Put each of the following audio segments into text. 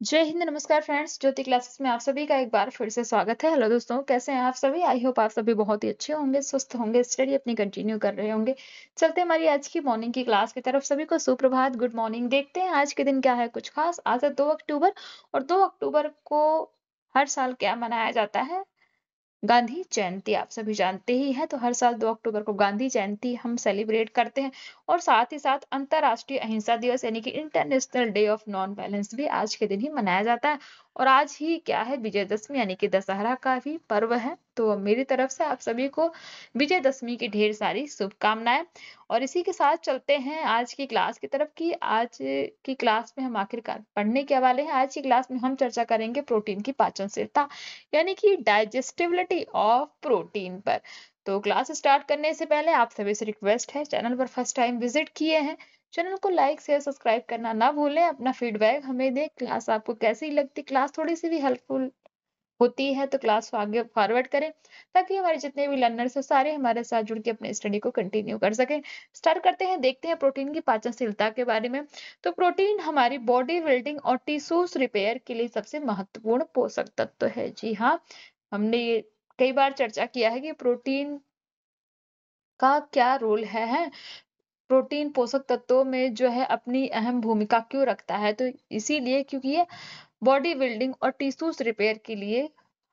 जय हिंद, नमस्कार फ्रेंड्स। ज्योति क्लासेस में आप सभी का एक बार फिर से स्वागत है। हेलो दोस्तों, कैसे हैं आप सभी? आई होप आप सभी बहुत ही अच्छे होंगे, स्वस्थ होंगे, स्टडी अपनी कंटिन्यू कर रहे होंगे। चलते हैं हमारी आज की मॉर्निंग की क्लास की तरफ। सभी को सुप्रभात, गुड मॉर्निंग। देखते हैं आज के दिन क्या है कुछ खास। आज है 2 अक्टूबर और 2 अक्टूबर को हर साल क्या मनाया जाता है? गांधी जयंती। आप सभी जानते ही हैं, तो हर साल 2 अक्टूबर को गांधी जयंती हम सेलिब्रेट करते हैं और साथ ही साथ अंतर्राष्ट्रीय अहिंसा दिवस यानी कि international day of non violence भी आज के दिन ही मनाया जाता है। और आज ही क्या है, विजयदशमी यानी कि दशहरा का भी पर्व है। तो मेरी तरफ से आप सभी को विजयदशमी की ढेर सारी शुभकामनाएं। और इसी के साथ चलते हैं आज की क्लास की तरफ। की आज की क्लास में हम आखिरकार पढ़ने के वाले हैं। आज की क्लास में हम चर्चा करेंगे प्रोटीन की पाचनशीलता यानी कि डाइजेस्टिबिलिटी ऑफ प्रोटीन पर। तो क्लास स्टार्ट करने से पहले आप सभी से रिक्वेस्ट है, चैनल पर फर्स्ट टाइम विजिट किए हैं, चैनल को लाइक शेयर सब्सक्राइब करना ना भूलें। अपना फीडबैक हमें दें, क्लास आपको कैसी लगती, क्लास थोड़ी सी भी हेल्पफुल होती है तो क्लास को आगे फॉरवर्ड करें, ताकि हमारे जितने भी लर्नर्स हैं सारे हमारे साथ जुड़ के अपने स्टडी को कंटिन्यू कर सकें। स्टार्ट करते हैं, देखते हैं प्रोटीन की पाचनशीलता के बारे में। तो प्रोटीन हमारी बॉडी बिल्डिंग और टिश्यूज रिपेयर के लिए सबसे महत्वपूर्ण पोषक तत्व है। जी हाँ, हमने ये कई बार चर्चा किया है कि प्रोटीन का क्या रोल है। प्रोटीन पोषक तत्वों में जो है अपनी अहम भूमिका क्यों रखता है, तो इसीलिए क्योंकि ये बॉडी बिल्डिंग और टिश्यूज रिपेयर के लिए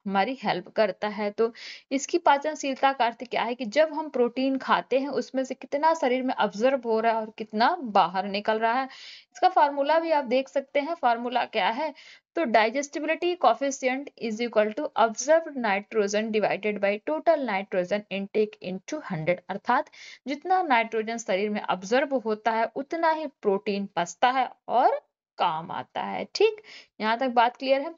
हमारी हेल्प करता है। तो इसकी पाचनशीलता का अर्थ क्या है कि जब हम प्रोटीन खाते हैं उसमें से कितना शरीर में अब्जॉर्ब हो रहा है और कितना बाहर निकल रहा है। इसका फार्मूला भी आप देख सकते हैं। फार्मूला क्या है? तो digestibility coefficient is equal to absorbed nitrogen divided by total nitrogen intake into 100। अर्थात जितना नाइट्रोजन शरीर में अब्जॉर्ब होता है उतना ही प्रोटीन पचता है और काम आता है। ठीक, यहाँ तक बात क्लियर है।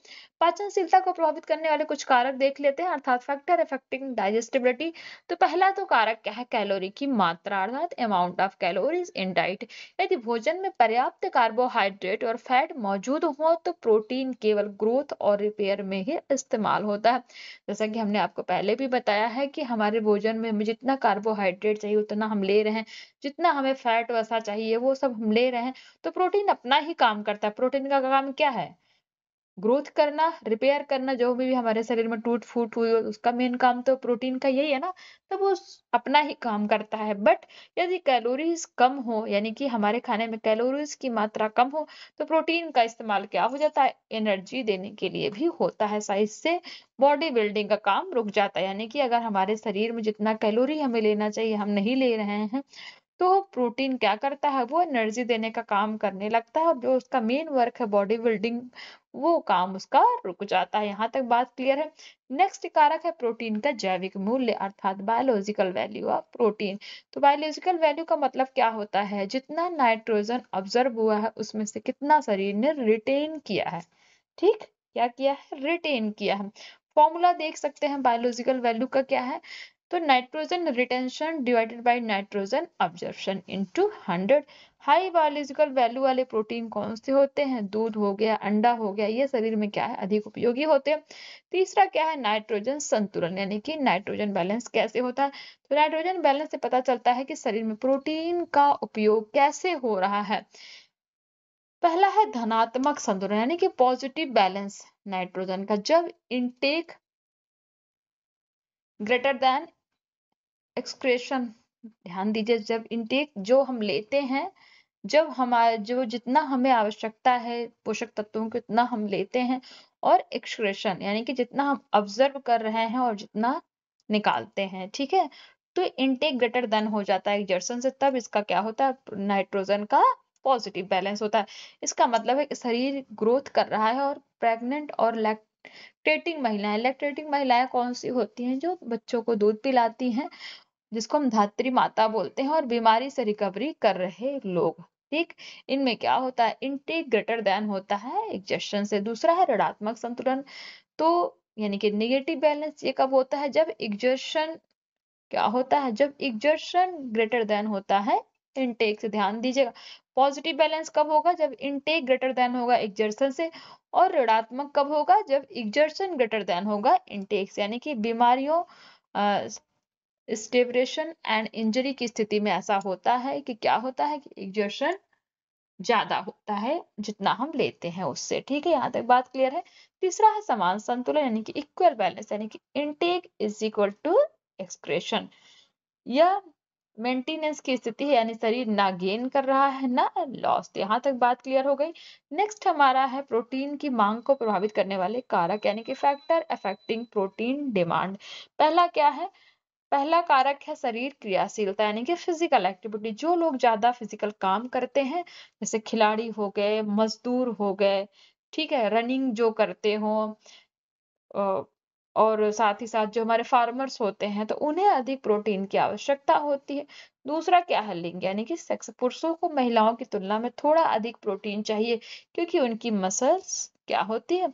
पाचनशीलता को प्रभावित करने वाले कुछ कारक देख लेते हैं, अर्थात फैक्टर अफेक्टिंग डाइजेस्टिबिलिटी। तो पहला तो कारक क्या है? कैलोरी की मात्रा, अर्थात amount of calories in diet. यदि भोजन में पर्याप्त कार्बोहाइड्रेट और फैट मौजूद हो तो प्रोटीन केवल ग्रोथ और रिपेयर में ही इस्तेमाल होता है। जैसा कि हमने आपको पहले भी बताया है कि हमारे भोजन में हमें जितना कार्बोहाइड्रेट चाहिए उतना हम ले रहे हैं, जितना हमें फैट वसा चाहिए वो सब हम ले रहे हैं। तो प्रोटीन अपना ही काम करता है। प्रोटीन का काम क्या है? ग्रोथ करना, रिपेयर करना, जो भी हमारे शरीर में टूट फूट हुई हो उसका मेन काम तो प्रोटीन का यही है ना। तो वो अपना ही काम करता है। बट यदि कैलोरीज कम हो यानी कि हमारे खाने में कैलोरीज की मात्रा कम हो तो प्रोटीन का इस्तेमाल क्या हो जाता है? एनर्जी देने के लिए भी होता है। साइज से बॉडी बिल्डिंग का काम रुक जाता है, यानी कि अगर हमारे शरीर में जितना कैलोरी हमें लेना चाहिए हम नहीं ले रहे हैं तो प्रोटीन क्या करता है? वो एनर्जी देने का काम करने लगता है और जो उसका मेन वर्क है बॉडी बिल्डिंग, वो काम उसका रुक जाता है। यहाँ तक बात क्लियर है। नेक्स्ट कारक है प्रोटीन का जैविक मूल्य, अर्थात बायोलॉजिकल वैल्यू ऑफ प्रोटीन। तो बायोलॉजिकल वैल्यू का मतलब क्या होता है? जितना नाइट्रोजन ऑब्जर्व हुआ है उसमें से कितना शरीर ने रिटेन किया है। ठीक, क्या किया है? रिटेन किया है। फॉर्मूला देख सकते हैं बायोलॉजिकल वैल्यू का क्या है। तो nitrogen retention divided by nitrogen absorption into 100। High biological value वाले प्रोटीन कौन से होते हैं? दूध हो गया, अंडा हो गया, ये शरीर में क्या है? अधिक उपयोगी होते हैं। तीसरा क्या है? नाइट्रोजन संतुलन, यानी कि नाइट्रोजन बैलेंस कैसे होता है। तो नाइट्रोजन बैलेंस से पता चलता है कि शरीर में प्रोटीन का उपयोग कैसे हो रहा है। पहला है धनात्मक संतुलन यानी कि पॉजिटिव बैलेंस नाइट्रोजन का। जब इनटेक ग्रेटर देन एक्सक्रेशन, ध्यान दीजिए, जब इनटेक जो हम लेते हैं, जब हमारे जो जितना हमें आवश्यकता है पोषक तत्वों को उतना हम लेते हैं, और एक्सक्रेशन यानी कि जितना हम ऑब्जर्व कर रहे हैं और जितना निकालते हैं। ठीक है, तो इनटेक ग्रेटर देन हो जाता है एक्सर्शन से, तब इसका क्या होता है? नाइट्रोजन का पॉजिटिव बैलेंस होता है। इसका मतलब है कि शरीर ग्रोथ कर रहा है। और प्रेग्नेंट और लैक्टेटिंग महिलाएं कौन सी होती हैं? जो बच्चों को दूध पिलाती हैं, जिसको हम धात्री माता बोलते हैं, और बीमारी से रिकवरी कर रहे लोग। ठीक, इनमें क्या होता है? इनटेक ग्रेटर देन होता है एक्सर्शन से। दूसरा है ऋणात्मक संतुलन। तो यानी कि नेगेटिव बैलेंस ये कब होता है? जब एक्सर्शन क्या होता है? जब एक्सर्शन ग्रेटर देन होता है इनटेक से। ध्यान दीजिएगा, पॉजिटिव बैलेंस कब होगा? जब इनटेक ग्रेटर देन होगा एक्सर्शन से। और ऋणात्मक कब होगा? जब एक्सर्शन ग्रेटर देन होगा इनटेक से। यानी कि बीमारियों, स्टेबरेशन एंड इंजरी की स्थिति में ऐसा होता है कि क्या होता है कि एक्सर्शन ज्यादा होता है जितना हम लेते हैं उससे। ठीक है, यहाँ तक बात क्लियर है। तीसरा है समान संतुलन यानी कि इक्वल बैलेंस, यानी कि intake is equal to excretion. यह मेंटेनेंस की स्थिति है, यानी शरीर ना गेन कर रहा है ना लॉस। यहाँ तक बात क्लियर हो गई। नेक्स्ट हमारा है प्रोटीन की मांग को प्रभावित करने वाले कारक, यानी कि फैक्टर अफेक्टिंग प्रोटीन डिमांड। पहला क्या है? पहला कारक है शरीर क्रियाशीलता, यानी कि फिजिकल एक्टिविटी। जो लोग ज्यादा फिजिकल काम करते हैं, जैसे खिलाड़ी हो गए, मजदूर हो गए, ठीक है, रनिंग जो करते हो, अ, और साथ ही साथ जो हमारे फार्मर्स होते हैं, तो उन्हें अधिक प्रोटीन की आवश्यकता होती है। दूसरा क्या है? लिंग, यानी कि सेक्स। पुरुषों को महिलाओं की तुलना में थोड़ा अधिक प्रोटीन चाहिए, क्योंकि उनकी मसल्स क्या होती है?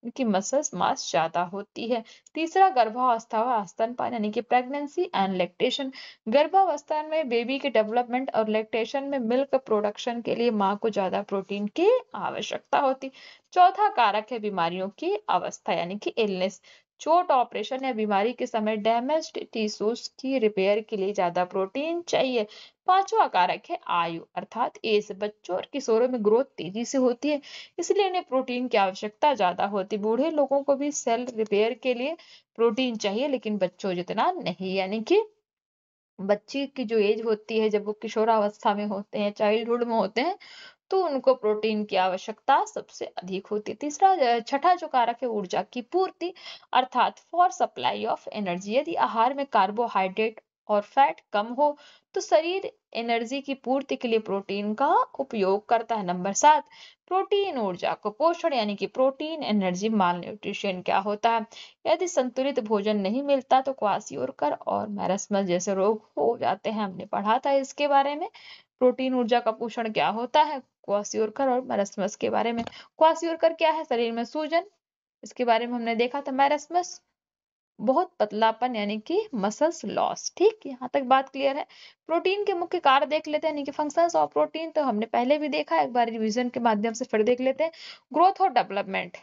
उनकी मसल्स मास ज्यादा होती है। तीसरा गर्भावस्था व स्तनपान, यानी कि प्रेगनेंसी एंड लैक्टेशन। गर्भावस्था में बेबी के डेवलपमेंट और लैक्टेशन में मिल्क प्रोडक्शन के लिए माँ को ज्यादा प्रोटीन की आवश्यकता होती। चौथा कारक है बीमारियों की अवस्था, यानी कि इलनेस। चोट, ऑपरेशन या बीमारी के समय डैमेज्ड टिश्यूज की रिपेयर के लिए ज्यादा प्रोटीन चाहिए। पांचवा कारक है आयु, अर्थात एज। बच्चों और किशोरों में ग्रोथ तेजी से होती है, इसलिए इन्हें प्रोटीन की आवश्यकता ज्यादा होती है। बूढ़े लोगों को भी सेल रिपेयर के लिए प्रोटीन चाहिए, लेकिन बच्चों जितना नहीं। यानी कि बच्ची की जो एज होती है, जब वो किशोरावस्था में होते हैं, चाइल्डहुड में होते हैं, तो उनको प्रोटीन की आवश्यकता सबसे अधिक होती है। तीसरा छठा जो कारक है ऊर्जा की पूर्ति, अर्थात फॉर सप्लाई ऑफ एनर्जी। यदि आहार में कार्बोहाइड्रेट और फैट कम हो, तो शरीर एनर्जी की पूर्ति के लिए प्रोटीन का उपयोग करता है। नंबर 7, प्रोटीन ऊर्जा को पोषण, यानी कि प्रोटीन एनर्जी माल न्यूट्रिशन क्या होता है? यदि संतुलित भोजन नहीं मिलता, तो क्वासियोरकर और मैरस्मस जैसे रोग हो जाते हैं। हमने पढ़ा था इसके बारे में। प्रोटीन ऊर्जा का पोषण क्या होता है? क्वासियोरकर और मैरस्मस के बारे में। क्वासियोरकर क्या है? शरीर में सूजन, इसके बारे में हमने देखा था। मैरस्मस बहुत पतलापन, यानी कि मसल्स लॉस। ठीक, यहाँ तक बात क्लियर है। प्रोटीन के मुख्य कार्य देख लेते हैं, यानी कि फंक्शंस ऑफ प्रोटीन तो हमने पहले भी देखा, एक बार रिवीजन के माध्यम से फिर देख लेते हैं। ग्रोथ और डेवलपमेंट,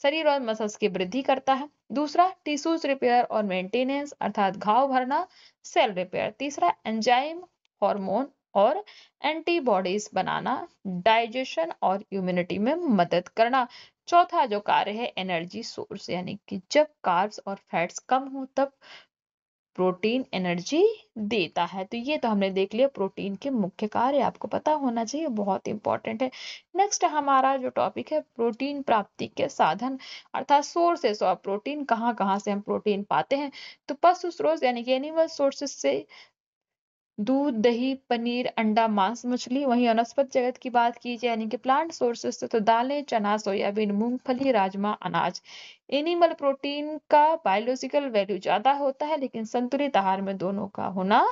शरीर और मसल्स की वृद्धि करता है। दूसरा टिश्यूज रिपेयर और मेंटेनेंस, अर्थात घाव भरना, सेल रिपेयर। तीसरा एंजाइम, हार्मोन और एंटीबॉडीज बनाना, डाइजेशन और इम्यूनिटी में मदद करना। चौथा जो कार्य है एनर्जी सोर्स, यानी कि जब कार्ब्स और फैट्स कम हो, तब प्रोटीन एनर्जी देता है। तो ये तो हमने देख लिया प्रोटीन के मुख्य कार्य, आपको पता होना चाहिए, बहुत इंपॉर्टेंट है। नेक्स्ट हमारा जो टॉपिक है प्रोटीन प्राप्ति के साधन, अर्थात सोर्सेस ऑफ प्रोटीन। कहाँ कहाँ से हम प्रोटीन पाते हैं? तो पशु स्रोत, यानी कि एनिमल सोर्सेस से दूध, दही, पनीर, अंडा, मांस, मछली। वहीं वनस्पति जगत की बात की जाए, यानी कि प्लांट सोर्सेस से, तो दालें, चना, सोयाबीन, मूंगफली, राजमा, अनाज। एनिमल प्रोटीन का बायोलॉजिकल वैल्यू ज्यादा होता है, लेकिन संतुलित आहार में दोनों का होना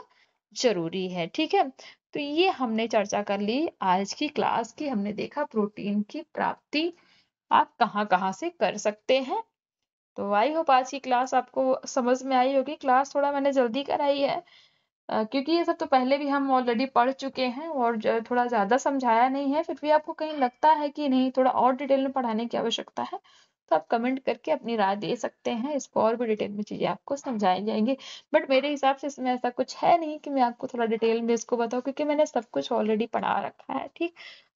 जरूरी है। ठीक है, तो ये हमने चर्चा कर ली आज की क्लास की। हमने देखा प्रोटीन की प्राप्ति आप कहाँ कहाँ से कर सकते हैं। तो आई होप आज की क्लास आपको समझ में आई होगी। क्लास थोड़ा मैंने जल्दी कराई है, क्योंकि ये सब तो पहले भी हम ऑलरेडी पढ़ चुके हैं, और थोड़ा ज़्यादा समझाया नहीं है। फिर भी आपको कहीं लगता है कि नहीं थोड़ा और डिटेल में पढ़ाने की आवश्यकता है, तो आप कमेंट करके अपनी राय दे सकते हैं। इसको और भी डिटेल में चीज़ें आपको समझाई जाएंगी। बट मेरे हिसाब से इसमें ऐसा कुछ है नहीं कि मैं आपको थोड़ा डिटेल में इसको बताऊँ, क्योंकि मैंने सब कुछ ऑलरेडी पढ़ा रखा है। ठीक,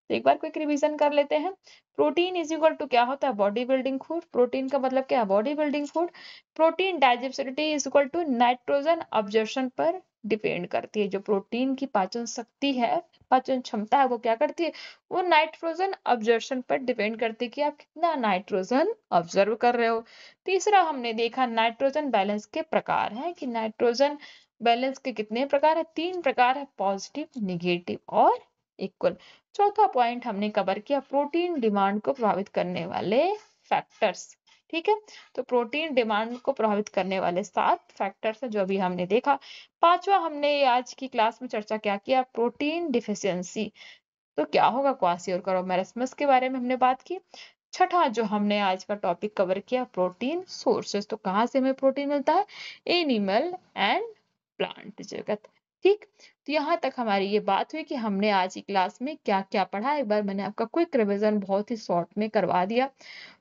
तो एक बार क्विक रिवीजन कर लेते हैं। प्रोटीन इज इक्वल टू क्या होता है? Body building food. प्रोटीन का मतलब क्या है? Body building food. Protein digestibility is equal to nitrogen absorption पर डिपेंड करती है। जो प्रोटीन की पाचन शक्ति है, पाचन क्षमता है, वो क्या करती है? वो नाइट्रोजन अब्जॉर्प्शन पर डिपेंड करती है कि आप कितना नाइट्रोजन ऑब्जर्व कर रहे हो। तीसरा हमने देखा नाइट्रोजन बैलेंस के प्रकार हैं, कि नाइट्रोजन बैलेंस के कितने प्रकार है? 3 प्रकार है, पॉजिटिव, निगेटिव और इक्वल। चौथा पॉइंट हमने कवर किया प्रोटीन डिमांड को प्रभावित करने वाले फैक्टर्स। ठीक है, तो प्रोटीन डिमांड को प्रभावित करने वाले 7 फैक्टर्स हैं जो अभी हमने देखा। पांचवा हमने आज की क्लास में चर्चा क्या किया? प्रोटीन डिफिशियंसी, तो क्या होगा? क्वासियोरकर और मैरस्मस के बारे में हमने बात की। छठा जो हमने आज का टॉपिक कवर किया प्रोटीन सोर्सेस, तो कहाँ से हमें प्रोटीन मिलता है? एनिमल एंड प्लांट जगत। ठीक, तो यहाँ तक हमारी ये बात हुई कि हमने आज की क्लास में क्या-क्या पढ़ा। एक बार मैंने आपका क्विक रिवीजन बहुत ही शॉर्ट में करवा दिया।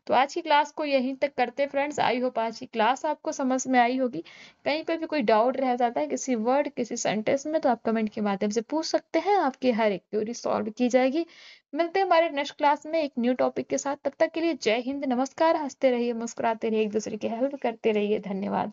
तो आज की क्लास को यहीं तक करते हैं फ्रेंड्स। आई होप आज की क्लास आपको समझ में आई होगी। कहीं पे भी कोई डाउट रह जाता है किसी वर्ड, किसी सेंटेंस में, तो आप कमेंट के माध्यम से पूछ सकते हैं। आपकी हर एक क्वेरी सॉल्व की जाएगी। मिलते हैं हमारे नेक्स्ट क्लास में एक न्यू टॉपिक के साथ। तब तक के लिए जय हिंद, नमस्कार। हँसते रहिए, मुस्कुराते रहिए, एक दूसरे की हेल्प करते रहिए। धन्यवाद।